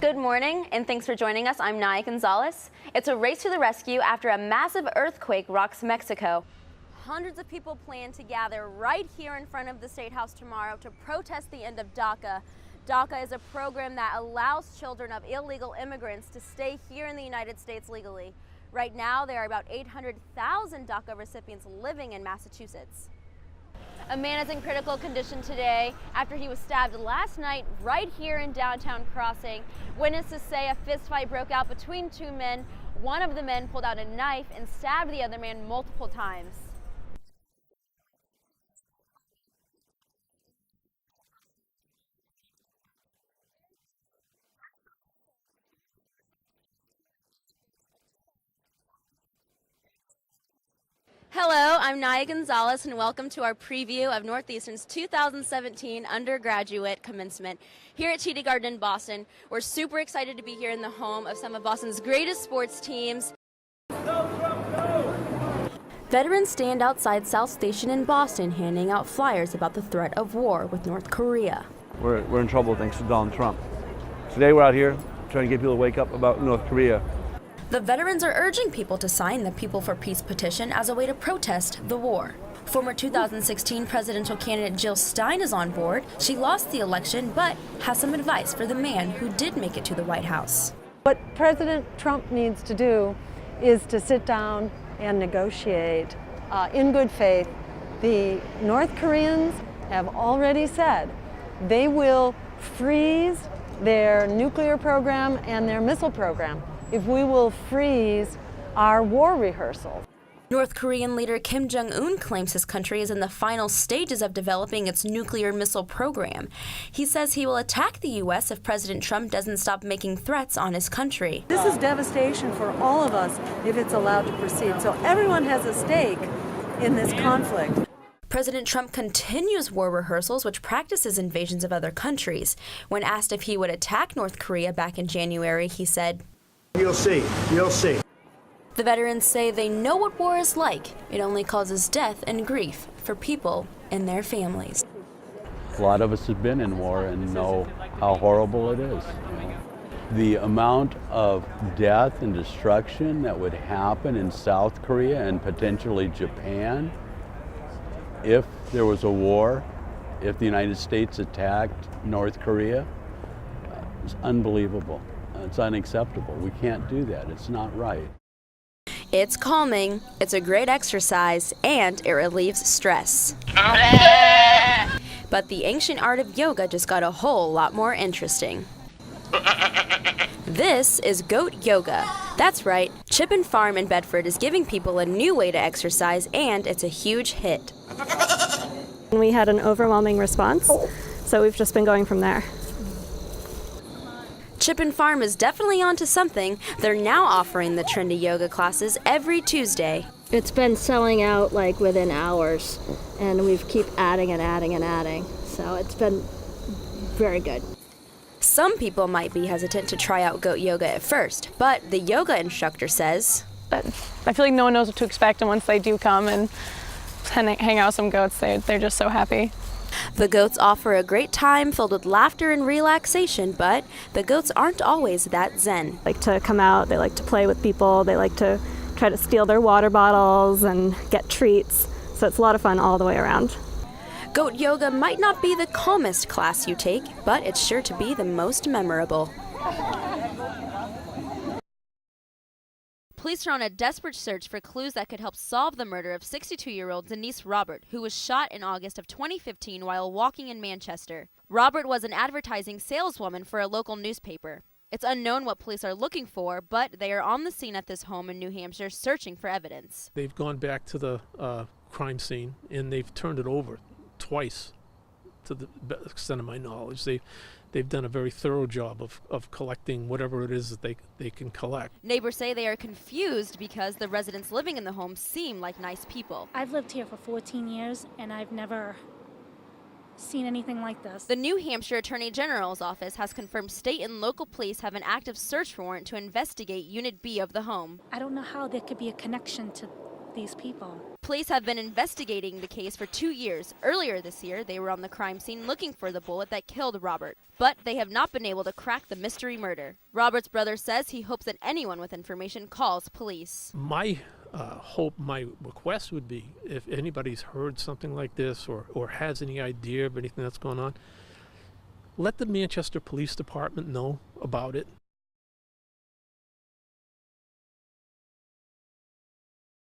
Good morning, and thanks for joining us. I'm Niyah Gonzalez. It's a race to the rescue after a massive earthquake rocks Mexico. Hundreds of people plan to gather right here in front of the State House tomorrow to protest the end of DACA. DACA is a program that allows children of illegal immigrants to stay here in the United States legally. Right now, there are about 800,000 DACA recipients living in Massachusetts. A man is in critical condition today after he was stabbed last night right here in downtown Crossing. Witnesses say a fistfight broke out between two men. One of the men pulled out a knife and stabbed the other man multiple times. Hello, I'm Niyah Gonzalez, and welcome to our preview of Northeastern's 2017 undergraduate commencement. Here at TD Garden in Boston, we're super excited to be here in the home of some of Boston's greatest sports teams. Veterans stand outside South Station in Boston handing out flyers about the threat of war with North Korea. We're in trouble thanks to Donald Trump. Today we're out here trying to get people to wake up about North Korea. The veterans are urging people to sign the People for Peace petition as a way to protest the war. Former 2016 presidential candidate Jill Stein is on board. She lost the election, but has some advice for the man who did make it to the White House. What President Trump needs to do is to sit down and negotiate in good faith. The North Koreans have already said they will freeze their nuclear program and their missile program if we will freeze our war rehearsals. North Korean leader Kim Jong-un claims his country is in the final stages of developing its nuclear missile program. He says he will attack the U.S. if President Trump doesn't stop making threats on his country. This is devastation for all of us if it's allowed to proceed. So everyone has a stake in this conflict. President Trump continues war rehearsals, which practices invasions of other countries. When asked if he would attack North Korea back in January, he said, "You'll see, you'll see." The veterans say they know what war is like. It only causes death and grief for people and their families. A lot of us have been in war and know how horrible it is. The amount of death and destruction that would happen in South Korea and potentially Japan if there was a war, if the United States attacked North Korea, is unbelievable. It's unacceptable. We can't do that. It's not right. It's calming, it's a great exercise, and it relieves stress. But the ancient art of yoga just got a whole lot more interesting. This is goat yoga. That's right, Chipin Farm in Bedford is giving people a new way to exercise, and it's a huge hit. We had an overwhelming response, so we've just been going from there. Chipin Farm is definitely onto something. They're now offering the trendy yoga classes every Tuesday. It's been selling out like within hours, and we keep adding and adding and adding. So it's been very good. Some people might be hesitant to try out goat yoga at first, but the yoga instructor says, But I feel like no one knows what to expect, and once they do come and hang out with some goats, they're just so happy. The goats offer a great time filled with laughter and relaxation, but the goats aren't always that zen. They like to come out, they like to play with people, they like to try to steal their water bottles and get treats, so it's a lot of fun all the way around. Goat yoga might not be the calmest class you take, but it's sure to be the most memorable. Police are on a desperate search for clues that could help solve the murder of 62-year-old Denise Robert, who was shot in August of 2015 while walking in Manchester. Robert was an advertising saleswoman for a local newspaper. It's unknown what police are looking for, but they are on the scene at this home in New Hampshire searching for evidence. They've gone back to the crime scene, and they've turned it over twice, to the extent of my knowledge. They've done a very thorough job of collecting whatever it is that they can collect. Neighbors say they are confused because the residents living in the home seem like nice people. I've lived here for 14 years, and I've never seen anything like this. The New Hampshire Attorney General's office has confirmed state and local police have an active search warrant to investigate Unit B of the home. I don't know how there could be a connection to these people. Police have been investigating the case for 2 years. Earlier this year, they were on the crime scene looking for the bullet that killed Robert, but they have not been able to crack the mystery murder. Robert's brother says he hopes that anyone with information calls police. My hope, my request would be, if anybody's heard something like this or has any idea of anything that's going on, let the Manchester Police Department know about it.